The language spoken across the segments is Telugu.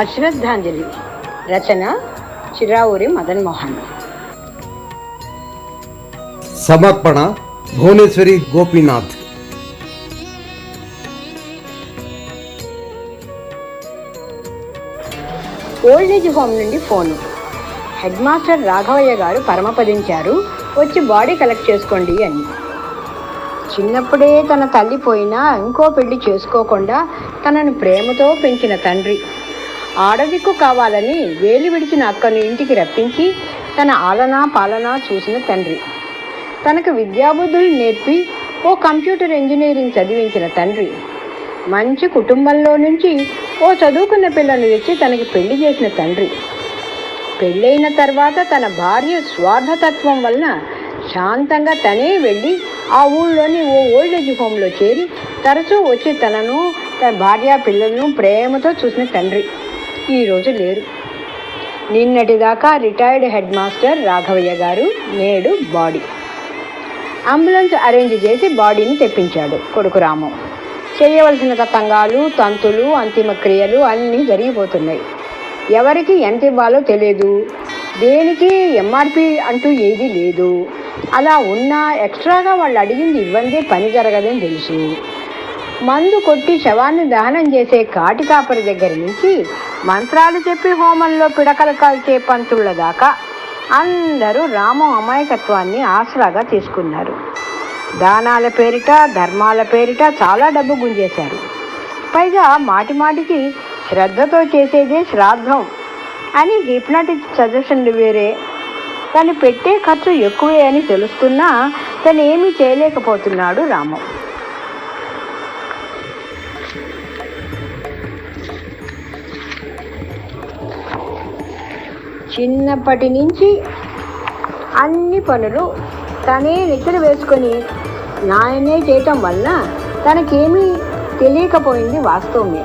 అశ్రద్ధాంజలి రచన చిరావూరి మదన్ మోహన్. సమర్పణ భువనేశ్వరి గోపీనాథ్. ఓల్డేజ్ హోమ్ నుండి ఫోను. హెడ్ మాస్టర్ రాఘవయ్య గారు పరమపదించారు, వచ్చి బాడీ కలెక్ట్ చేసుకోండి అని. చిన్నప్పుడే తన తల్లి పోయినా ఇంకో పెళ్లి చేసుకోకుండా తనను ప్రేమతో పెంచిన తండ్రి, ఆడదిక్కు కావాలని వేలి విడిచిన అక్కను ఇంటికి రప్పించి తన ఆలనా పాలనా చూసిన తండ్రి, తనకు విద్యాబుద్ధులు నేర్పి ఓ కంప్యూటర్ ఇంజనీరింగ్ చదివించిన తండ్రి, మంచి కుటుంబంలో నుంచి ఓ చదువుకున్న పిల్లను తెచ్చి తనకి పెళ్లి చేసిన తండ్రి, పెళ్ళైన తర్వాత తన భార్య స్వార్థతత్వం వలన శాంతంగా తనే వెళ్ళి ఆ ఊళ్ళోని ఓ ఓల్డేజ్ హోమ్లో చేరి తరచూ వచ్చి తనను తన భార్య పిల్లలను ప్రేమతో చూసిన తండ్రి ఈరోజు లేరు. నిన్నటిదాకా రిటైర్డ్ హెడ్ మాస్టర్ రాఘవయ్య గారు నేడు బాడీ. అంబులెన్స్ అరేంజ్ చేసి బాడీని తెప్పించాడు కొడుకు రాము. చేయవలసిన తతంగాలు, తంతులు, అంతిమ క్రియలు అన్నీ జరిగిపోతున్నాయి. ఎవరికి ఎంత ఇవ్వాలో తెలియదు, దేనికి ఎంఆర్పి అంటూ ఏదీ లేదు. అలా ఉన్నా ఎక్స్ట్రాగా వాళ్ళు అడిగింది ఇవ్వందే పని జరగదని తెలుసు. మందు కొట్టి శవాన్ని దహనం చేసే కాటి కాపరి దగ్గర నుంచి మంత్రాలు చెప్పి హోమంలో పిడకలు కాల్చే పంతుళ్ళ దాకా అందరూ రాము అమాయకత్వాన్ని ఆసరాగా తీసుకున్నారు. దానాల పేరిట, ధర్మాల పేరిట చాలా డబ్బు గుంజేశారు. పైగా మాటిమాటికి శ్రద్ధతో చేసేదే శ్రాద్ధం అని హిప్నాటిక్ సజెషన్లు వేరే. తను పెట్టే ఖర్చు ఎక్కువే అని తెలుస్తున్నా తను ఏమీ చేయలేకపోతున్నాడు రాము. చిన్నప్పటి నుంచి అన్ని పనులు తనే నెత్తిన వేసుకొని నాయనే చేయటం వలన తనకేమీ తెలియకపోయింది వాస్తవమే.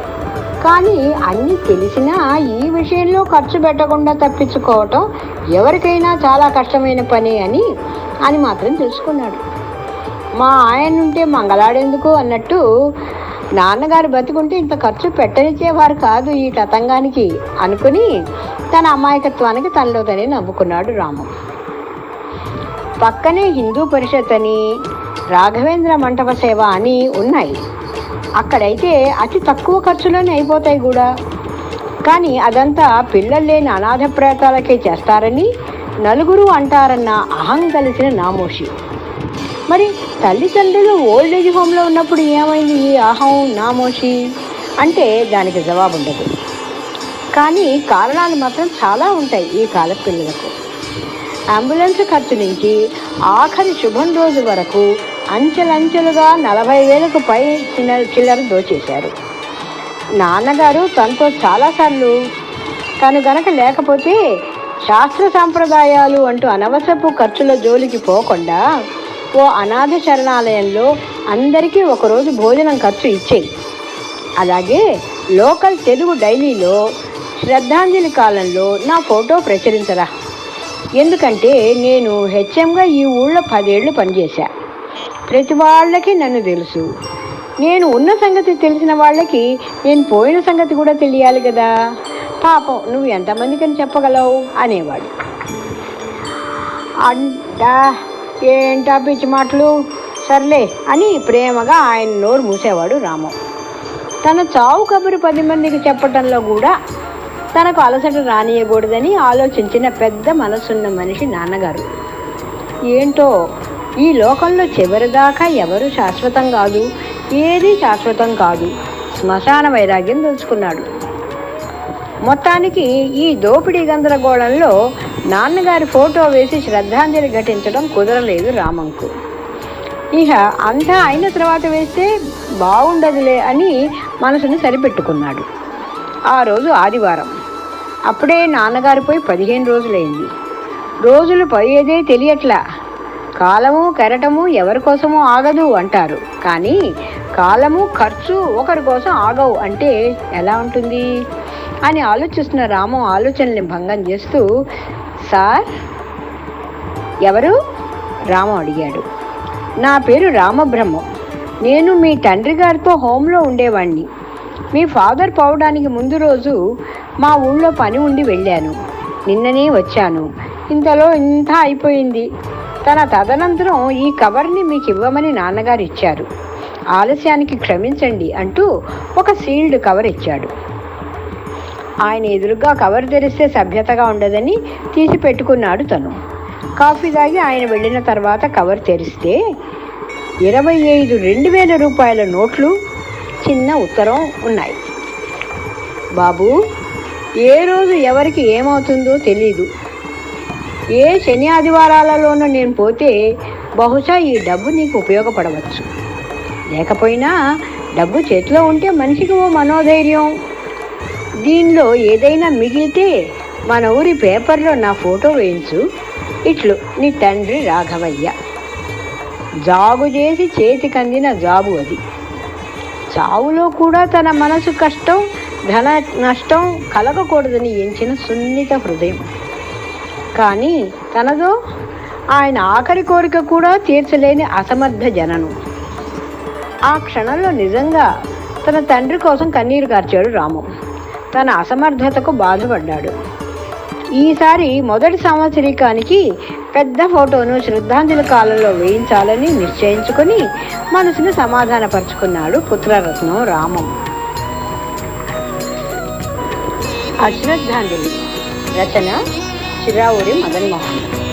కానీ అన్నీ తెలిసినా ఈ విషయంలో ఖర్చు పెట్టకుండా తప్పించుకోవటం ఎవరికైనా చాలా కష్టమైన పని అని మాత్రం తెలుసుకున్నాడు. మా ఆయన ఉంటే మంగళాడేందుకు అన్నట్టు నాన్నగారు బతికుంటే ఇంత ఖర్చు పెట్టనిచ్చేవారు కాదు ఈ తతంగానికి అనుకుని తన అమాయకత్వానికి తనలో తనే నవ్వుకున్నాడు రాము. పక్కనే హిందూ పరిషత్ అని, రాఘవేంద్ర మంటప సేవ అని ఉన్నాయి. అక్కడైతే అతి తక్కువ ఖర్చులోనే అయిపోతాయి కూడా. కానీ అదంతా పిల్లలు లేని అనాథ ప్రేతాలకే చేస్తారని నలుగురు అంటారన్న అహం కలిసిన నామోషి. మరి తల్లిదండ్రులు ఓల్డేజ్ హోమ్లో ఉన్నప్పుడు ఏమైంది ఈ అహం నామోషి అంటే దానికి జవాబు ఉండదు. కానీ కారణాలు మాత్రం చాలా ఉంటాయి ఈ కాల పిల్లలకు. అంబులెన్స్ ఖర్చు నుంచి ఆఖరి శుభం రోజు వరకు అంచెలంచెలుగా 40,000కు పై చిల్లర దోచేశారు. నాన్నగారు తనతో చాలాసార్లు తను గనక లేకపోతే శాస్త్ర సాంప్రదాయాలు అంటూ అనవసరపు ఖర్చుల జోలికి పోకుండా ఓ అనాథ శరణాలయంలో అందరికీ ఒకరోజు భోజనం ఖర్చు ఇచ్చేయి. అలాగే లోకల్ తెలుగు డైలీలో శ్రద్ధాంజలి కాలంలో నా ఫోటో ప్రచురించరా, ఎందుకంటే నేను హెచ్ఎంగా ఈ ఊళ్ళో 10 ఏళ్ళు పనిచేశా. ప్రతి వాళ్ళకి నన్ను తెలుసు. నేను ఉన్న సంగతి తెలిసిన వాళ్ళకి నేను పోయిన సంగతి కూడా తెలియాలి కదా. పాపం నువ్వు ఎంతమందికని చెప్పగలవు అనేవాడు. ఏంటా పిచ్చి మాటలు, సర్లే అని ప్రేమగా ఆయన నోరు మూసేవాడు రాము. తన చావు కబురు 10 మందికి చెప్పటంలో కూడా తనకు అలసట రానియకూడదని ఆలోచించిన పెద్ద మనసున్న మనిషి నాన్నగారు. ఏంటో ఈ లోకంలో చివరిదాకా ఎవరు శాశ్వతం కాదు, ఏది శాశ్వతం కాదు. శ్మశాన వైరాగ్యం తెలుసుకున్నాడు. మొత్తానికి ఈ దోపిడీ గందరగోళంలో నాన్నగారి ఫోటో వేసి శ్రద్ధాంజలి ఘటించడం కుదరలేదు రామంకు. ఇక అంతా అయిన తర్వాత వేస్తే బాగుండదులే అని మనసును సరిపెట్టుకున్నాడు. ఆ రోజు ఆదివారం. అప్పుడే నాన్నగారు పోయి 15 రోజులైంది. రోజులు పోయేదే తెలియట్లా. కాలము కెరటము ఎవరి కోసమో ఆగదు అంటారు, కానీ కాలము ఖర్చు ఒకరి కోసం ఆగవు అంటే ఎలా ఉంటుంది అని ఆలోచిస్తున్న రాము ఆలోచనల్ని భంగం చేస్తూ, సార్ ఎవరు? రాము అడిగాడు. నా పేరు రామబ్రహ్మం. నేను మీ తండ్రి గారితో హోంలో ఉండేవాణ్ణి. మీ ఫాదర్ పోవడానికి ముందు రోజు మా ఊళ్ళో పని ఉండి వెళ్ళాను. నిన్ననే వచ్చాను. ఇంతలో ఇంత అయిపోయింది. తన తదనంతరం ఈ కవర్ని మీకు ఇవ్వమని నాన్నగారు ఇచ్చారు. ఆలస్యానికి క్షమించండి అంటూ ఒక సీల్డ్ కవర్ ఇచ్చాడు. ఆయన ఎదురుగా కవర్ తెరిస్తే సభ్యతగా ఉండదని తీసి పెట్టుకున్నాడు తను. కాఫీ తాగి ఆయన వెళ్ళిన తర్వాత కవర్ తెరిస్తే 25 2,000 రూపాయల నోట్లు, చిన్న ఉత్తరం ఉన్నాయి. బాబు, ఏ రోజు ఎవరికి ఏమవుతుందో తెలీదు. ఏ శని ఆదివారాలలోనూ నేను పోతే బహుశా ఈ డబ్బు నీకు ఉపయోగపడవచ్చు. లేకపోయినా డబ్బు చేతిలో ఉంటే మనిషికి ఓ మనోధైర్యం. దీనిలో ఏదైనా మిగిలితే మన ఊరి పేపర్లో నా ఫోటో వేయించు. ఇట్లు నీ తండ్రి రాఘవయ్య. జాగు చేసి చేతికందిన జాబు అది. చావులో కూడా తన మనసు కష్టం, ధన నష్టం కలగకూడదని ఎంచిన సున్నిత హృదయం. కానీ తనదో ఆయన ఆఖరి కోరిక కూడా తీర్చలేని అసమర్థ జననం. ఆ క్షణంలో నిజంగా తన తండ్రి కోసం కన్నీరు కార్చాడు రాము. తన అసమర్థతకు బాధపడ్డాడు. ఈసారి మొదటి సంవత్సరీకానికి పెద్ద ఫోటోను శ్రద్ధాంజలి కాలంలో వేయించాలని నిశ్చయించుకొని మనసును సమాధానపరుచుకున్నాడు పుత్రరత్నం రామం. అశ్రద్ధాంజలి రచన చిరావురి మదన్మోహన్.